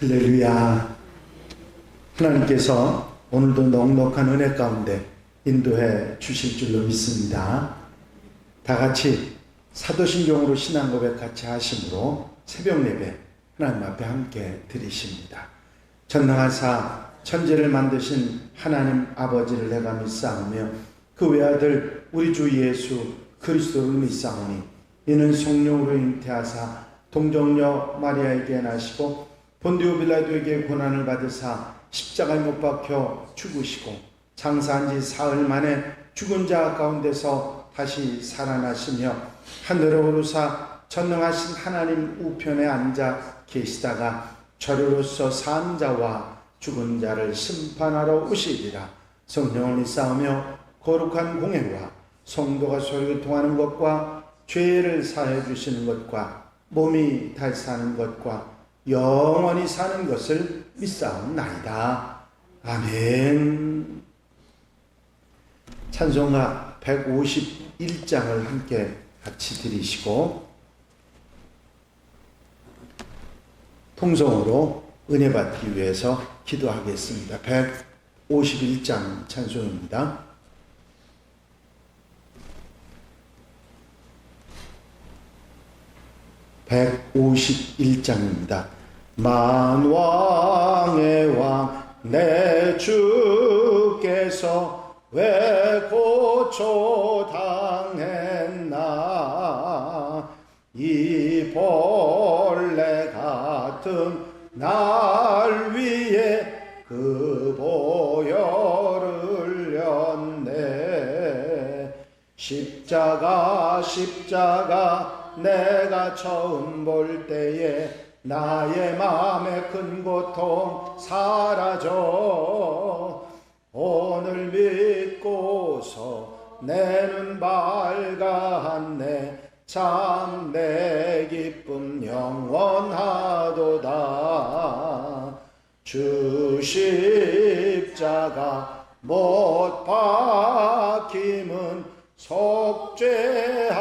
할렐루야. 하나님께서 오늘도 넉넉한 은혜 가운데 인도해 주실 줄로 믿습니다. 다 같이 사도신경으로 신앙고백 같이 하심으로 새벽 예배 하나님 앞에 함께 드리십니다. 전능하사 천지를 만드신 하나님 아버지를 내가 믿사오며 그 외아들 우리 주 예수 그리스도를 믿사오니 이는 성령으로 잉태하사 동정녀 마리아에게 나시고 본디오 빌라도에게 고난을 받으사 십자가에 못 박혀 죽으시고 장사한 지 사흘 만에 죽은 자 가운데서 다시 살아나시며 하늘에 오르사 전능하신 하나님 우편에 앉아 계시다가 저리로서 산 자와 죽은 자를 심판하러 오시리라. 성령을 믿사오며 거룩한 공회와 성도가 서로 통하는 것과 죄를 사해 주시는 것과 몸이 달사하는 것과 영원히 사는 것을 믿사옵나이다. 아멘. 찬송가 151장을 함께 같이 드리시고 통성으로 은혜 받기 위해서 기도하겠습니다. 151장 찬송입니다. (151장입니다) 만왕의 왕 내 주께서 왜 고초당했나 이 벌레 같은 날 위에 그 보혈을 흘렸네. 십자가 내가 처음 볼 때에 나의 마음의 큰 고통 사라져 오늘 믿고서 내 눈 밝았네. 참 내 기쁨 영원하도다. 주 십자가 못 박힘은 속죄함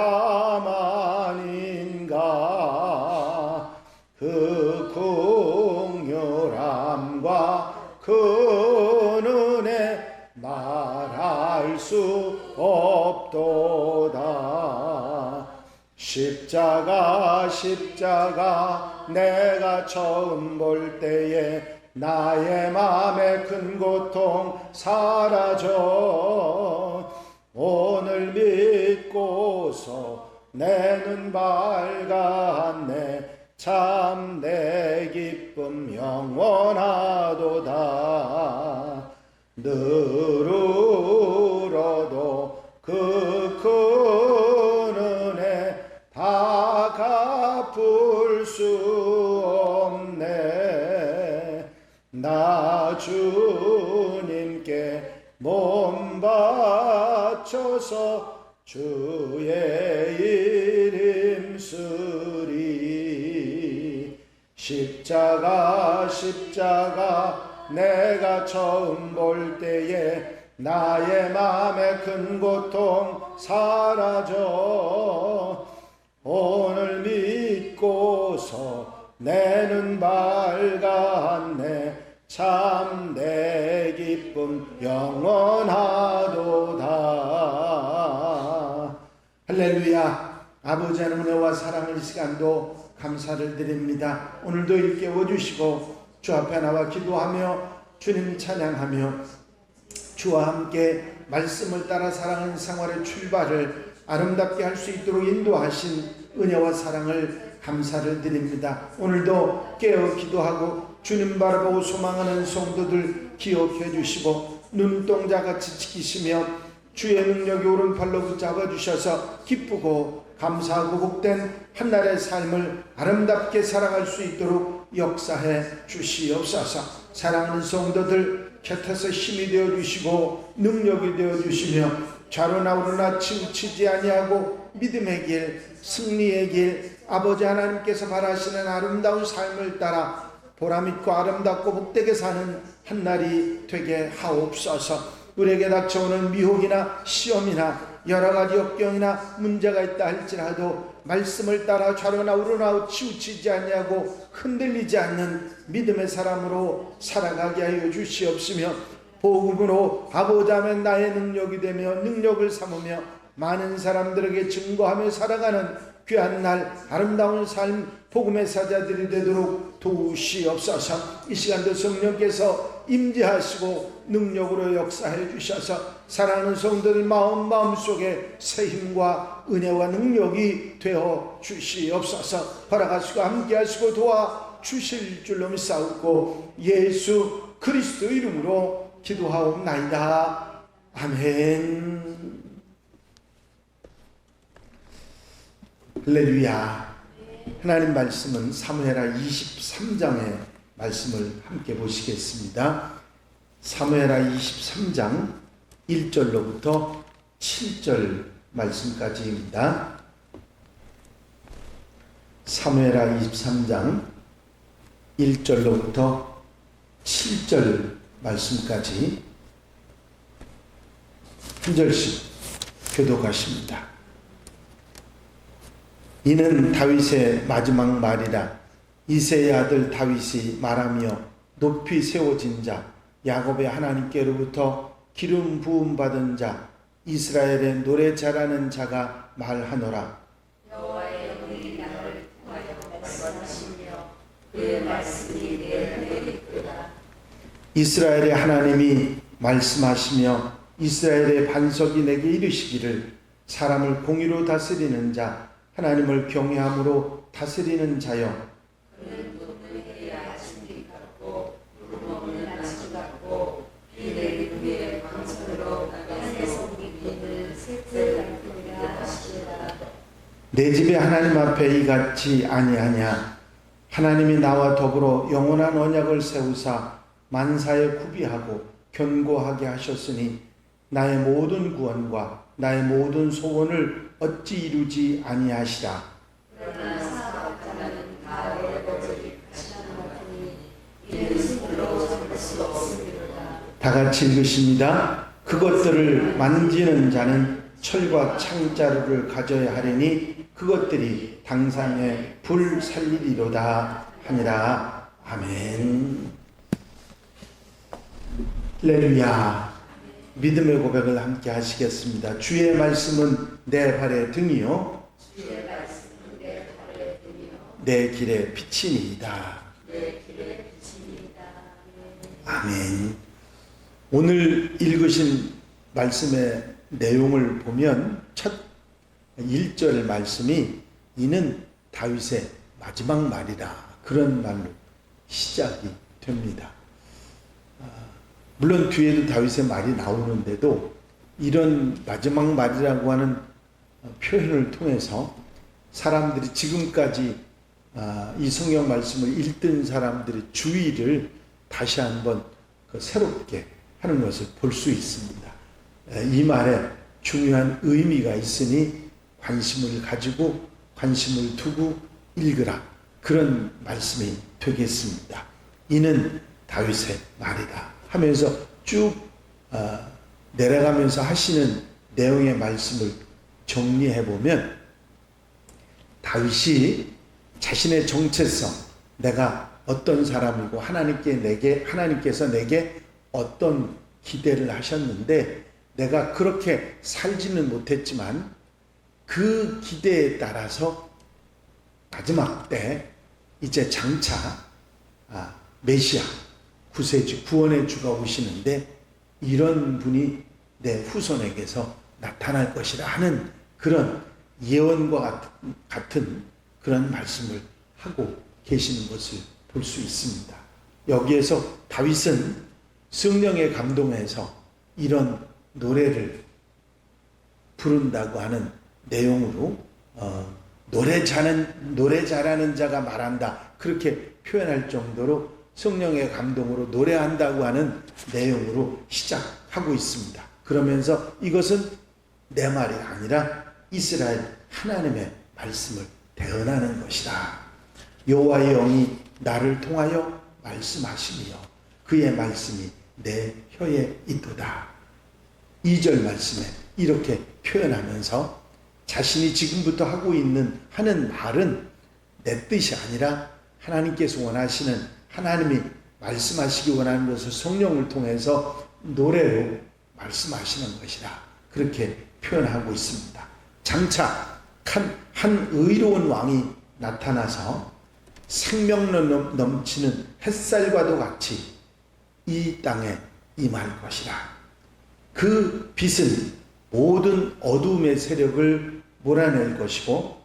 아닌가. 그 긍휼함과 그 은혜 말할 수 없도다. 십자가 내가 처음 볼 때에 나의 마음의 큰 고통 사라져 오늘 믿고서 내 눈 밝았네. 참 내 기쁨 영원하도다. 늘 울어도 그 큰 은혜 다 갚을 수 없네. 나 주님께 몸 바쳐서 주의 이름 쓰리. 십자가 내가 처음 볼 때에 나의 마음의 큰 고통 사라져 오늘 믿고서 내 눈 밝았네. 참 내 기쁨 영원하도다. 할렐루야. 아버지 하나님 은혜와 사랑을 이 시간도 감사를 드립니다. 오늘도 일깨워 주시고 주 앞에 나와 기도하며 주님 찬양하며 주와 함께 말씀을 따라 살아가는 생활의 출발을 아름답게 할 수 있도록 인도하신 은혜와 사랑을 감사를 드립니다. 오늘도 깨어 기도하고 주님 바라보고 소망하는 성도들 기억해 주시고 눈동자같이 지키시며 주의 능력이 오른팔로 붙잡아 주셔서 기쁘고 감사하고 복된 한날의 삶을 아름답게 살아갈 수 있도록 역사해 주시옵소서. 사랑하는 성도들 곁에서 힘이 되어 주시고 능력이 되어 주시며 좌로나 우로나 치우치지 아니하고 믿음의 길, 승리의 길, 아버지 하나님께서 바라시는 아름다운 삶을 따라 보람있고 아름답고 복되게 사는 한날이 되게 하옵소서. 우리에게 닥쳐오는 미혹이나 시험이나 여러 가지 역경이나 문제가 있다 할지라도 말씀을 따라 좌로나 우로나 치우치지 아니하고 흔들리지 않는 믿음의 사람으로 살아가게 하여 주시옵시며, 복음으로 아버지 하면 나의 능력이 되며 능력을 삼으며 많은 사람들에게 증거하며 살아가는 귀한 날 아름다운 삶 복음의 사자들이 되도록 도우시옵소서. 이 시간도 성령께서 임재하시고 능력으로 역사해 주셔서 사랑하는 성도들 마음속에 새 힘과 은혜와 능력이 되어 주시옵소서. 허락하시고 함께하시고 도와 주실 줄로 믿사옵고 예수 그리스도 이름으로 기도하옵나이다. 아멘. 할렐루야. 하나님 말씀은 사무엘하 23장의 말씀을 함께 보시겠습니다. 사무엘하 23장 1절로부터 7절 말씀까지입니다. 사무엘하 23장 1절로부터 7절 말씀까지 한 절씩 교독하십니다. 이는 다윗의 마지막 말이라. 이새의 아들 다윗이 말하며 높이 세워진 자 야곱의 하나님께로부터 기름 부음 받은 자 이스라엘의 노래 잘하는 자가 말하노라. 여호와의 영이 나를 통하여 말씀하시며 그의 말씀이 내 안에 있도다. 이스라엘의 하나님이 말씀하시며 이스라엘의 반석이 내게 이르시기를 사람을 공의로 다스리는 자 하나님을 경외함으로 다스리는 자여, 그는 눈을 해야 아침이 같고 구름 없는 아침 같고 비 내린 후에 광선으로 땅에 옮기는 새 같으리라 하시리라. 내 집에 하나님 앞에 이같이 아니하냐. 하나님이 나와 더불어 영원한 언약을 세우사 만사에 구비하고 견고하게 하셨으니 나의 모든 구원과 나의 모든 소원을 어찌 이루지 아니하시라. 그러나 사업자는 다 얻어버리기 하시는 같으니 이는 손으로 잡을 수 없으리로다. 다 같이 읽으십니다. 그것들을 만지는 자는 철과 창자루를 가져야 하리니 그것들이 당상에 불 살리리로다 하니라. 아멘. 할렐루야. 믿음의 고백을 함께 하시겠습니다. 주의 말씀은 내 발의 등이요 주의 말씀은 내 발의 등이요 내 길의 빛이니이다. 내 길의 빛입니다. 아멘. 오늘 읽으신 말씀의 내용을 보면 첫 1절 말씀이 이는 다윗의 마지막 말이라 그런 말로 시작이 됩니다. 물론 뒤에도 다윗의 말이 나오는데도 이런 마지막 말이라고 하는 표현을 통해서 사람들이 지금까지 이 성경 말씀을 읽던 사람들의 주의를 다시 한번 새롭게 하는 것을 볼 수 있습니다. 이 말에 중요한 의미가 있으니 관심을 가지고 관심을 두고 읽으라 그런 말씀이 되겠습니다. 이는 다윗의 말이다 하면서 쭉 내려가면서 하시는 내용의 말씀을 정리해 보면 다윗이 자신의 정체성, 내가 어떤 사람이고 하나님께서 내게 어떤 기대를 하셨는데 내가 그렇게 살지는 못했지만 그 기대에 따라서 마지막 때 이제 장차 메시아 구세주 구원의 주가 오시는데 이런 분이 내 후손에게서 나타날 것이라 하는 그런 예언과 같은 그런 말씀을 하고 계시는 것을 볼 수 있습니다. 여기에서 다윗은 성령의 감동에서 이런 노래를 부른다고 하는 내용으로 노래 잘하는 자가 말한다 그렇게 표현할 정도로 성령의 감동으로 노래한다고 하는 내용으로 시작하고 있습니다. 그러면서 이것은 내 말이 아니라 이스라엘 하나님의 말씀을 대언하는 것이다. 여호와의 영이 나를 통하여 말씀하시며 그의 말씀이 내 혀에 있도다. 2절 말씀에 이렇게 표현하면서 자신이 지금부터 하는 말은 내 뜻이 아니라 하나님께서 원하시는, 하나님이 말씀하시기 원하는 것을 성령을 통해서 노래로 말씀하시는 것이라 그렇게 표현하고 있습니다. 장차 한 의로운 왕이 나타나서 생명 넘치는 햇살과도 같이 이 땅에 임할 것이라. 그 빛은 모든 어두움의 세력을 몰아낼 것이고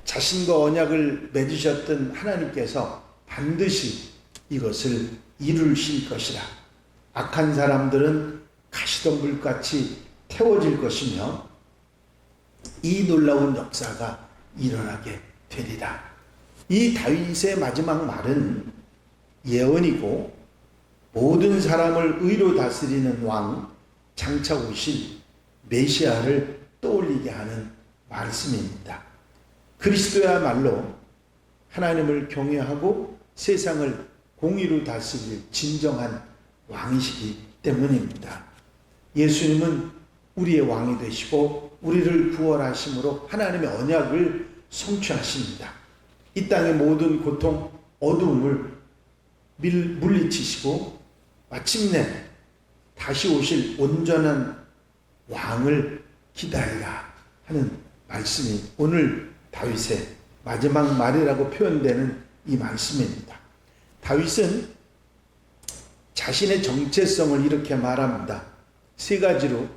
자신과 언약을 맺으셨던 하나님께서 반드시 이것을 이루실 것이라. 악한 사람들은 가시덤불같이 태워질 것이며 이 놀라운 역사가 일어나게 되리라. 이 다윗의 마지막 말은 예언이고 모든 사람을 의로 다스리는 왕, 장차 오실 메시아를 떠올리게 하는 말씀입니다. 그리스도야말로 하나님을 경외하고 세상을 공의로 다스릴 진정한 왕이시기 때문입니다. 예수님은 우리의 왕이 되시고 우리를 구원하심으로 하나님의 언약을 성취하십니다. 이 땅의 모든 고통, 어두움을 물리치시고 마침내 다시 오실 온전한 왕을 기다리라 하는 말씀이 오늘 다윗의 마지막 말이라고 표현되는 이 말씀입니다. 다윗은 자신의 정체성을 이렇게 말합니다. 세 가지로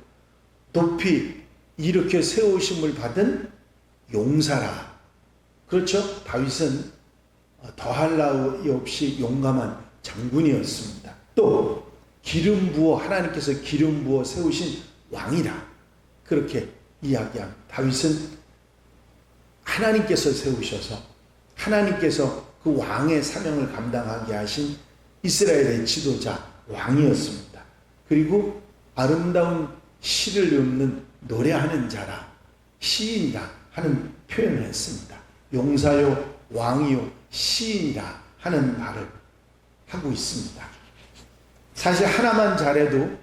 높이 이렇게 세우심을 받은 용사라. 그렇죠? 다윗은 더할 나위 없이 용감한 장군이었습니다. 또 하나님께서 기름 부어 세우신 왕이라. 그렇게 이야기한 다윗은 하나님께서 세우셔서 하나님께서 그 왕의 사명을 감당하게 하신 이스라엘의 지도자 왕이었습니다. 그리고 아름다운 시를 읊는 노래하는 자라, 시인이라 하는 표현을 했습니다. 용사요, 왕이요, 시인이라 하는 말을 하고 있습니다. 사실 하나만 잘해도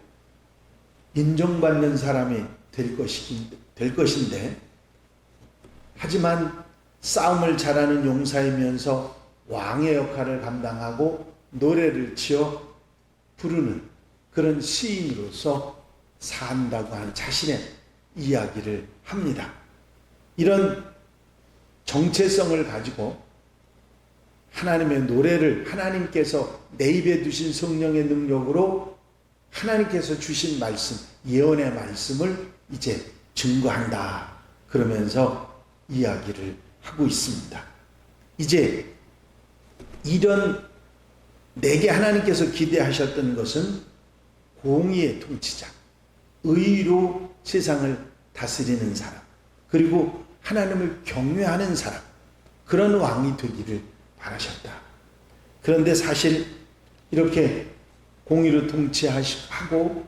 인정받는 사람이 될 것인데, 하지만 싸움을 잘하는 용사이면서 왕의 역할을 감당하고 노래를 지어 부르는 그런 시인으로서 산다고 하는 자신의 이야기를 합니다. 이런 정체성을 가지고 하나님의 노래를 하나님께서 내 입에 두신 성령의 능력으로 하나님께서 주신 말씀, 예언의 말씀을 이제 증거한다. 그러면서 이야기를 하고 있습니다. 이제 이런 내게 하나님께서 기대하셨던 것은 공의의 통치자, 의로 세상을 다스리는 사람, 그리고 하나님을 경외하는 사람, 그런 왕이 되기를 바라셨다. 그런데 사실 이렇게 공의로 통치하고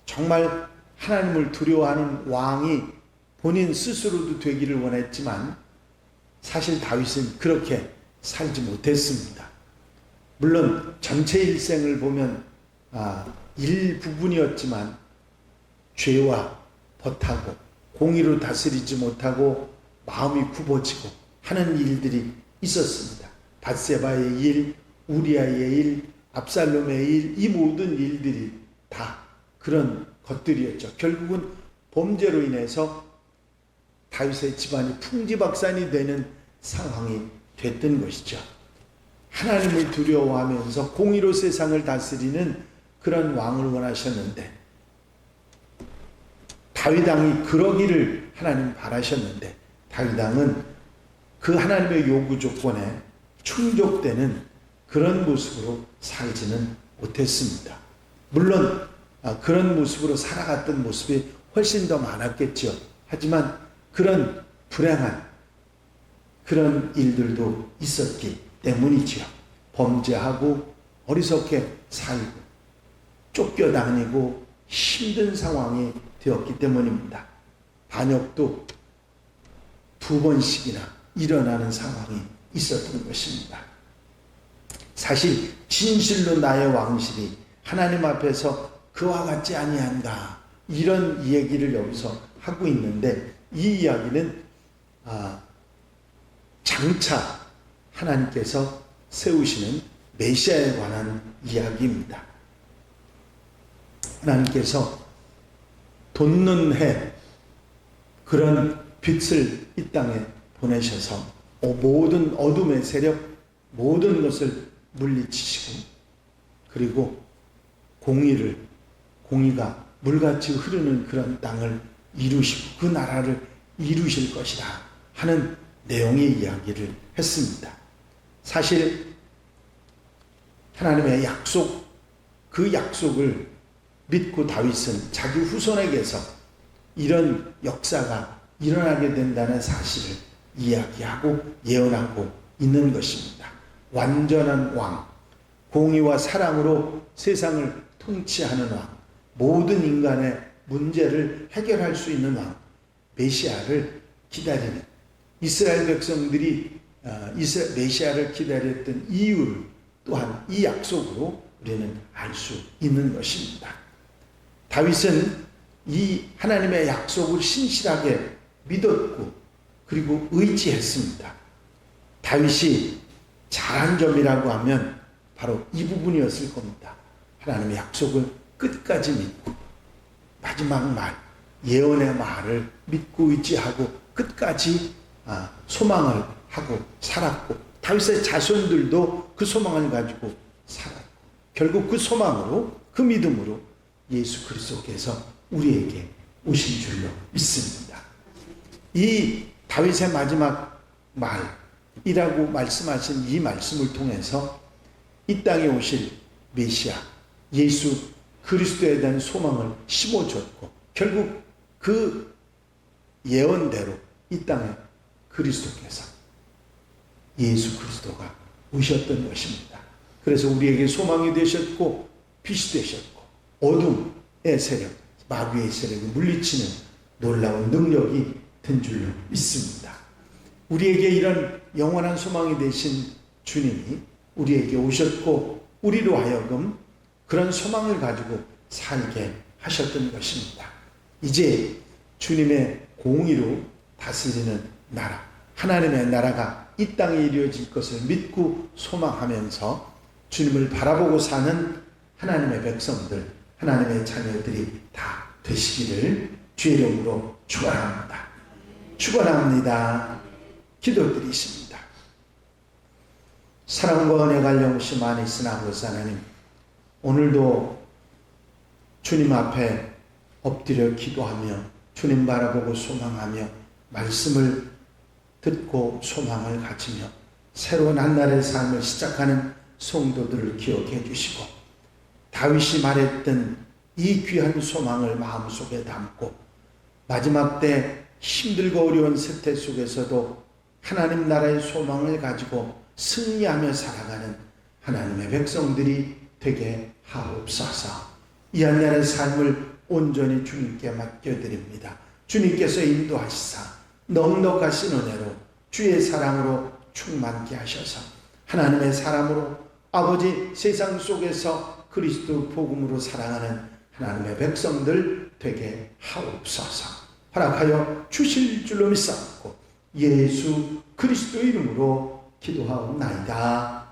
정말 하나님을 두려워하는 왕이 본인 스스로도 되기를 원했지만 사실 다윗은 그렇게 살지 못했습니다. 물론 전체 일생을 보면 일부분이었지만 죄와 벗하고 공의로 다스리지 못하고 마음이 굽어지고 하는 일들이 있었습니다. 밧세바의 일, 우리아의 일, 압살롬의 일, 이 모든 일들이 다 그런 것들이었죠. 결국은 범죄로 인해서 다윗의 집안이 풍지박산이 되는 상황이 됐던 것이죠. 하나님을 두려워하면서 공의로 세상을 다스리는 그런 왕을 원하셨는데 다윗 왕이 그러기를 하나님 바라셨는데 다윗 왕은 그 하나님의 요구 조건에 충족되는 그런 모습으로 살지는 못했습니다. 물론 그런 모습으로 살아갔던 모습이 훨씬 더 많았겠죠. 하지만 그런 불행한 그런 일들도 있었기 때문이지요. 범죄하고 어리석게 살고 쫓겨다니고 힘든 상황이 되었기 때문입니다. 반역도 2번씩이나 일어나는 상황이 있었던 것입니다. 사실 진실로 나의 왕실이 하나님 앞에서 그와 같지 아니한가 이런 이야기를 여기서 하고 있는데, 이 이야기는 장차 하나님께서 세우시는 메시아에 관한 이야기입니다. 하나님께서 돋는 해, 그런 빛을 이 땅에 보내셔서 모든 어둠의 세력, 모든 것을 물리치시고, 그리고 공의가 물같이 흐르는 그런 땅을 이루시고 그 나라를 이루실 것이다 하는 내용의 이야기를 했습니다. 사실 하나님의 약속, 그 약속을 믿고 다윗은 자기 후손에게서 이런 역사가 일어나게 된다는 사실을 이야기하고 예언하고 있는 것입니다. 완전한 왕, 공의와 사랑으로 세상을 통치하는 왕, 모든 인간의 문제를 해결할 수 있는 왕, 메시아를 기다리는, 이스라엘 백성들이 메시아를 기다렸던 이유를 또한 이 약속으로 우리는 알 수 있는 것입니다. 다윗은 이 하나님의 약속을 신실하게 믿었고 그리고 의지했습니다. 다윗이 잘한 점이라고 하면 바로 이 부분이었을 겁니다. 하나님의 약속을 끝까지 믿고 마지막 말, 예언의 말을 믿고 의지하고 끝까지 소망을 하고 살았고, 다윗의 자손들도 그 소망을 가지고 살았고, 결국 그 소망으로, 그 믿음으로 예수 그리스도께서 우리에게 오신 줄로 믿습니다. 이 다윗의 마지막 말이라고 말씀하신 이 말씀을 통해서 이 땅에 오실 메시아 예수 그리스도에 대한 소망을 심어줬고, 결국 그 예언대로 이 땅에 그리스도께서, 예수 그리스도가 오셨던 것입니다. 그래서 우리에게 소망이 되셨고 빛이 되셨고 어둠의 세력, 마귀의 세력을 물리치는 놀라운 능력이 된 줄로 믿습니다. 우리에게 이런 영원한 소망이 되신 주님이 우리에게 오셨고 우리로 하여금 그런 소망을 가지고 살게 하셨던 것입니다. 이제 주님의 공의로 다스리는 나라, 하나님의 나라가 이 땅에 이루어질 것을 믿고 소망하면서 주님을 바라보고 사는 하나님의 백성들, 하나님의 자녀들이 다 되시기를 주의 이름으로 축원합니다. 축원합니다. 기도드리십니다. 사랑과 은혜가 영시 많이 있으나 아버지 하나님, 오늘도 주님 앞에 엎드려 기도하며 주님 바라보고 소망하며 말씀을 듣고 소망을 가지며 새로운 한 날의 삶을 시작하는 성도들을 기억해 주시고, 다윗이 말했던 이 귀한 소망을 마음속에 담고 마지막 때 힘들고 어려운 세태 속에서도 하나님 나라의 소망을 가지고 승리하며 살아가는 하나님의 백성들이 되게 하옵소서. 이 한 날의 삶을 온전히 주님께 맡겨드립니다. 주님께서 인도하시사 넉넉하신 은혜로 주의 사랑으로 충만케 하셔서 하나님의 사람으로 아버지 세상 속에서 그리스도 복음으로 사랑하는 하나님의 백성들 되게 하옵소서. 허락하여 주실 줄로 믿사옵고 예수 그리스도 이름으로 기도하옵나이다.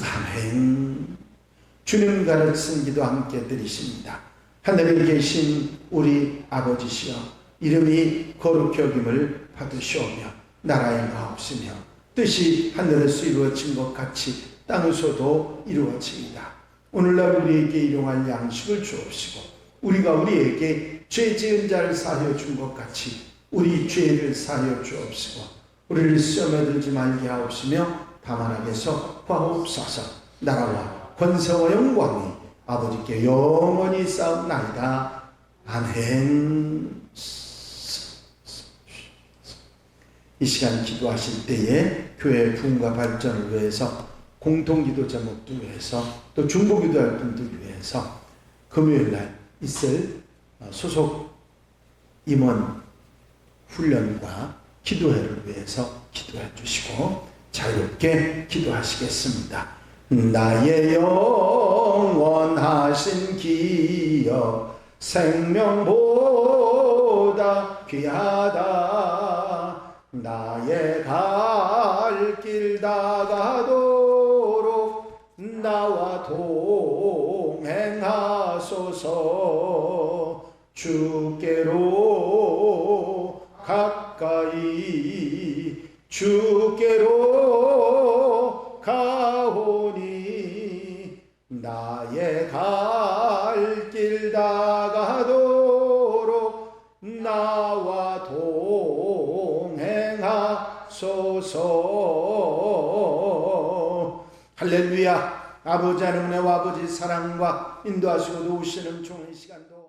아멘. 주님 가르친 기도 함께 드리십니다. 하늘에 계신 우리 아버지시여, 이름이 거룩히 여김을 받으시오며 나라의 가옵시며 뜻이 하늘에서 이루어진 것 같이 땅에서도 이루어집니다. 오늘날 우리에게 일용할 양식을 주옵시고 우리가 우리에게 죄 지은 자를 사하여 준 것 같이 우리 죄를 사하여 주옵시고 우리를 시험에 들지 말게 하옵시며 다만 악에서 구하옵소서. 나라와 권세와 영광이 아버지께 영원히 쌓옵나이다. 아멘. 이 시간 기도하실 때에 교회 부흥과 발전을 위해서, 공통기도 제목도 위해서, 또 중보기도할 분들 위해서 금요일날 있을 소속 임원 훈련과 기도회를 위해서 기도해 주시고 자유롭게 기도하시겠습니다. 나의 영원하신 기여 생명보다 귀하다. 나의 갈 길 다가도록 나와 동행하소서. 주께로 가까이 주께로 가오니 나의 갈 길 다가도록 나와 동행하소서. 할렐루야. 아버지 하나님 은혜와 아버지 사랑과 인도하시고 도우시는 좋은 시간도